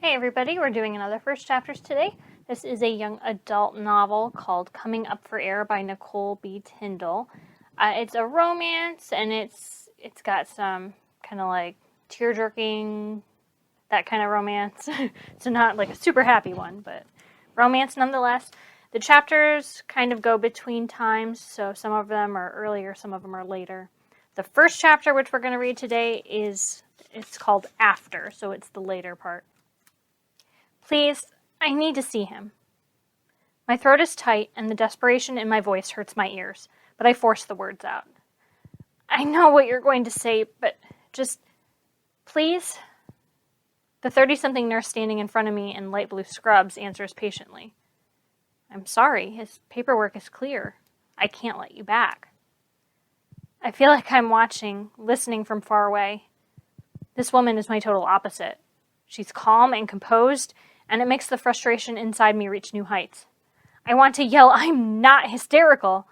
Hey everybody, we're doing another First Chapters today. This is a young adult novel called Coming Up for Air by Nicole B. Tyndall. It's a romance and it's got some kind of like tear-jerking, that kind of romance. So not like a super happy one, but romance nonetheless. The chapters kind of go between times, so some of them are earlier, some of them are later. The first chapter, which we're going to read today, it's called After, so it's the later part. Please, I need to see him. My throat is tight, and the desperation in my voice hurts my ears, but I force the words out. I know what you're going to say, but just, please? The 30-something nurse standing in front of me in light blue scrubs answers patiently. I'm sorry, his paperwork is clear. I can't let you back. I feel like I'm watching, listening from far away. This woman is my total opposite. She's calm and composed, and it makes the frustration inside me reach new heights. I want to yell, I'm not hysterical,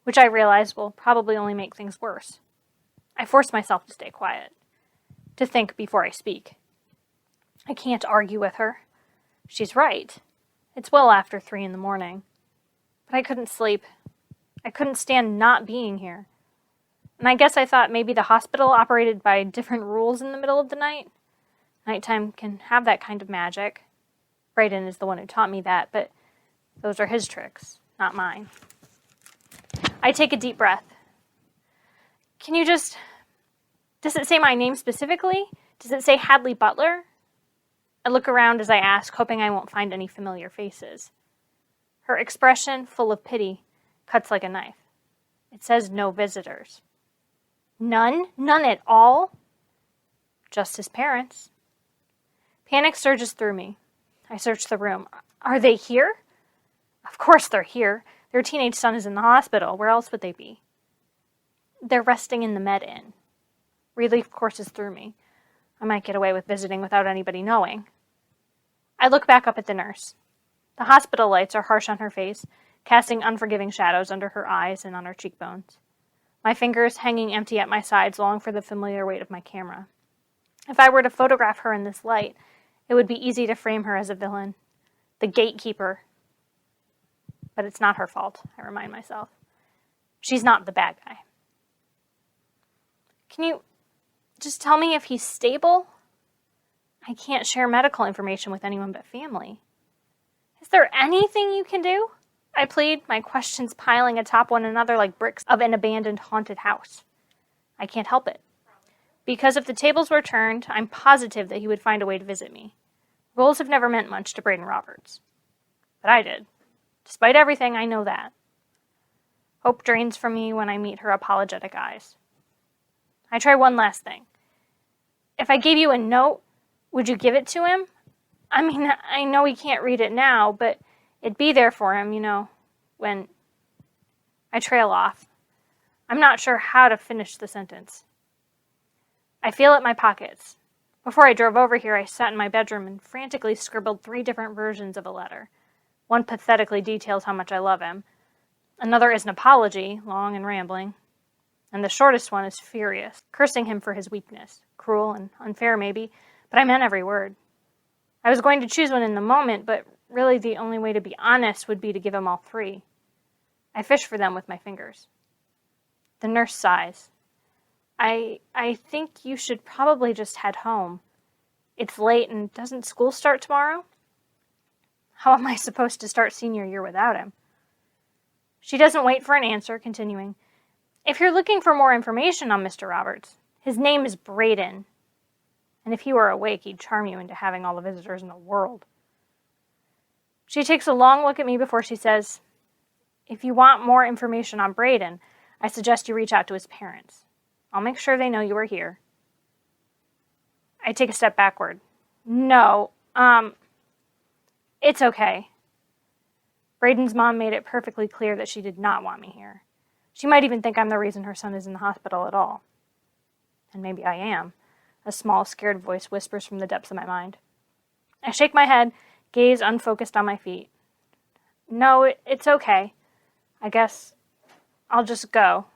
which I realize will probably only make things worse. I force myself to stay quiet, to think before I speak. I can't argue with her. She's right. It's well after 3 a.m, but I couldn't sleep. I couldn't stand not being here. And I guess I thought maybe the hospital operated by different rules in the middle of the night. Nighttime can have that kind of magic. Brayden is the one who taught me that, but those are his tricks, not mine. I take a deep breath. Can you does it say my name specifically? Does it say Hadley Butler? I look around as I ask, hoping I won't find any familiar faces. Her expression, full of pity, cuts like a knife. It says no visitors. None? None at all? Just his parents. Panic surges through me. I search the room. Are they here? Of course they're here. Their teenage son is in the hospital. Where else would they be? They're resting in the med inn. Relief courses through me. I might get away with visiting without anybody knowing. I look back up at the nurse. The hospital lights are harsh on her face, casting unforgiving shadows under her eyes and on her cheekbones. My fingers, hanging empty at my sides, long for the familiar weight of my camera. If I were to photograph her in this light, it would be easy to frame her as a villain, the gatekeeper. But it's not her fault, I remind myself. She's not the bad guy. Can you just tell me if he's stable? I can't share medical information with anyone but family. Is there anything you can do? I plead, my questions piling atop one another like bricks of an abandoned haunted house. I can't help it. Because if the tables were turned, I'm positive that he would find a way to visit me. Roles have never meant much to Brayden Roberts. But I did. Despite everything, I know that. Hope drains from me when I meet her apologetic eyes. I try one last thing. If I gave you a note, would you give it to him? I mean, I know he can't read it now, but it'd be there for him, when... I trail off. I'm not sure how to finish the sentence. I feel at my pockets. Before I drove over here, I sat in my bedroom and frantically scribbled 3 different versions of a letter. One pathetically details how much I love him. Another is an apology, long and rambling. And the shortest one is furious, cursing him for his weakness. Cruel and unfair, maybe, but I meant every word. I was going to choose one in the moment, but really the only way to be honest would be to give him all 3. I fish for them with my fingers. The nurse sighs. I think you should probably just head home. It's late, and doesn't school start tomorrow? How am I supposed to start senior year without him? She doesn't wait for an answer, continuing. If you're looking for more information on Mr. Roberts, his name is Brayden. And if he were awake, he'd charm you into having all the visitors in the world. She takes a long look at me before she says, if you want more information on Brayden, I suggest you reach out to his parents. I'll make sure they know you are here. I take a step backward. No, it's okay. Brayden's mom made it perfectly clear that she did not want me here. She might even think I'm the reason her son is in the hospital at all. And maybe I am. A small, scared voice whispers from the depths of my mind. I shake my head, gaze unfocused on my feet. No, it's okay. I guess I'll just go.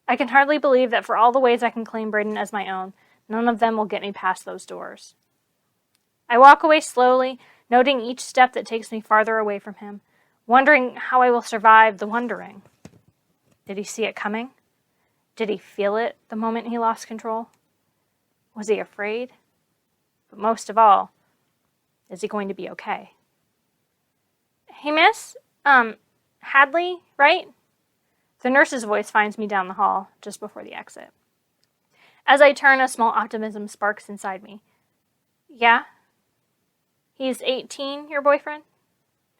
I can hardly believe that for all the ways I can claim Brayden as my own, none of them will get me past those doors. I walk away slowly, noting each step that takes me farther away from him, wondering how I will survive the wondering. Did he see it coming? Did he feel it the moment he lost control? Was he afraid? But most of all, is he going to be okay? Hey, miss? Hadley, right? The nurse's voice finds me down the hall, just before the exit. As I turn, a small optimism sparks inside me. Yeah? He's 18, your boyfriend?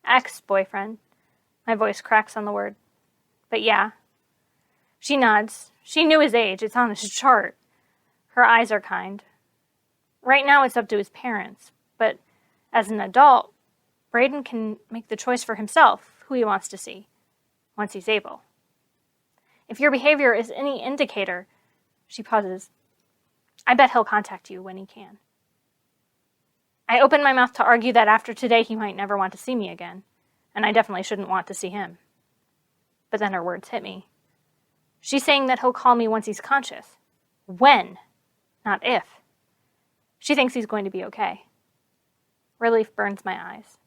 Ex-boyfriend. My voice cracks on the word. But yeah. She nods. She knew his age. It's on his chart. Her eyes are kind. Right now it's up to his parents. But as an adult, Braden can make the choice for himself who he wants to see, once he's able. If your behavior is any indicator, she pauses, I bet he'll contact you when he can. I open my mouth to argue that after today he might never want to see me again, and I definitely shouldn't want to see him. But then her words hit me. She's saying that he'll call me once he's conscious. When, not if. She thinks he's going to be okay. Relief burns my eyes.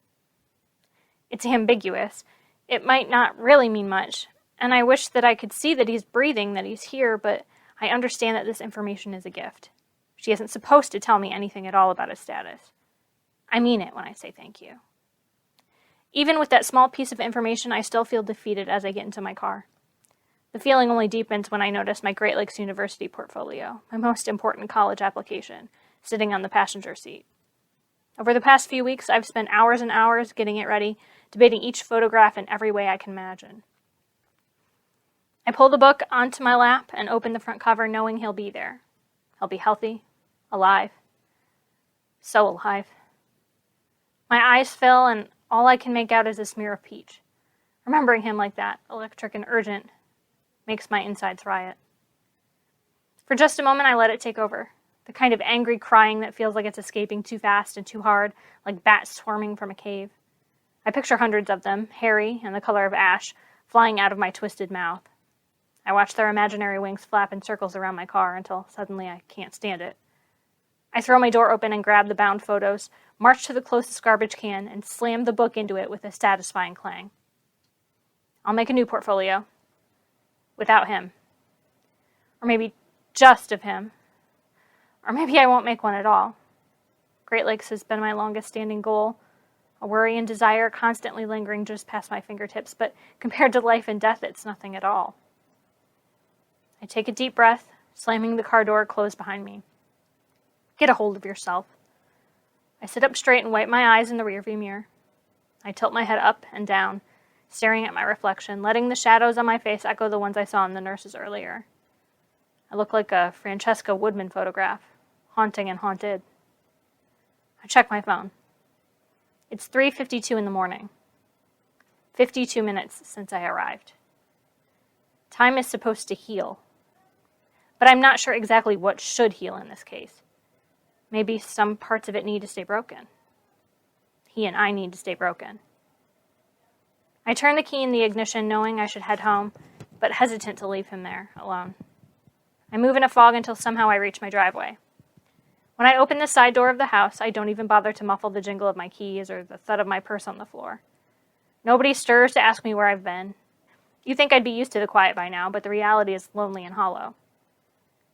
It's ambiguous. It might not really mean much, and I wish that I could see that he's breathing, that he's here, but I understand that this information is a gift. She isn't supposed to tell me anything at all about his status. I mean it when I say thank you. Even with that small piece of information, I still feel defeated as I get into my car. The feeling only deepens when I notice my Great Lakes University portfolio, my most important college application, sitting on the passenger seat. Over the past few weeks, I've spent hours and hours getting it ready, debating each photograph in every way I can imagine. I pull the book onto my lap and open the front cover knowing he'll be there. He'll be healthy, alive. So alive. My eyes fill and all I can make out is a smear of peach. Remembering him like that, electric and urgent, makes my insides riot. For just a moment, I let it take over. The kind of angry crying that feels like it's escaping too fast and too hard, like bats swarming from a cave. I picture hundreds of them, hairy and the color of ash, flying out of my twisted mouth. I watch their imaginary wings flap in circles around my car until suddenly I can't stand it. I throw my door open and grab the bound photos, march to the closest garbage can, and slam the book into it with a satisfying clang. I'll make a new portfolio. Without him. Or maybe just of him. Or maybe I won't make one at all. Great Lakes has been my longest standing goal, a worry and desire constantly lingering just past my fingertips, but compared to life and death, it's nothing at all. I take a deep breath, slamming the car door closed behind me. Get a hold of yourself. I sit up straight and wipe my eyes in the rearview mirror. I tilt my head up and down, staring at my reflection, letting the shadows on my face echo the ones I saw in the nurses earlier. I look like a Francesca Woodman photograph, haunting and haunted. I check my phone. It's 3:52 in the morning. 52 minutes since I arrived. Time is supposed to heal. But I'm not sure exactly what should heal in this case. Maybe some parts of it need to stay broken. He and I need to stay broken. I turn the key in the ignition, knowing I should head home, but hesitant to leave him there, alone. I move in a fog until somehow I reach my driveway. When I open the side door of the house, I don't even bother to muffle the jingle of my keys or the thud of my purse on the floor. Nobody stirs to ask me where I've been. You think I'd be used to the quiet by now, but the reality is lonely and hollow.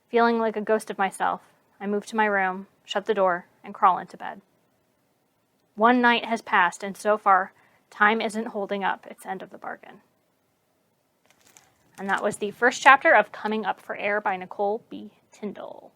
Feeling like a ghost of myself, I move to my room, shut the door, and crawl into bed. One night has passed, and so far, time isn't holding up its end of the bargain. And that was the first chapter of Coming Up for Air by Nicole B. Tyndall.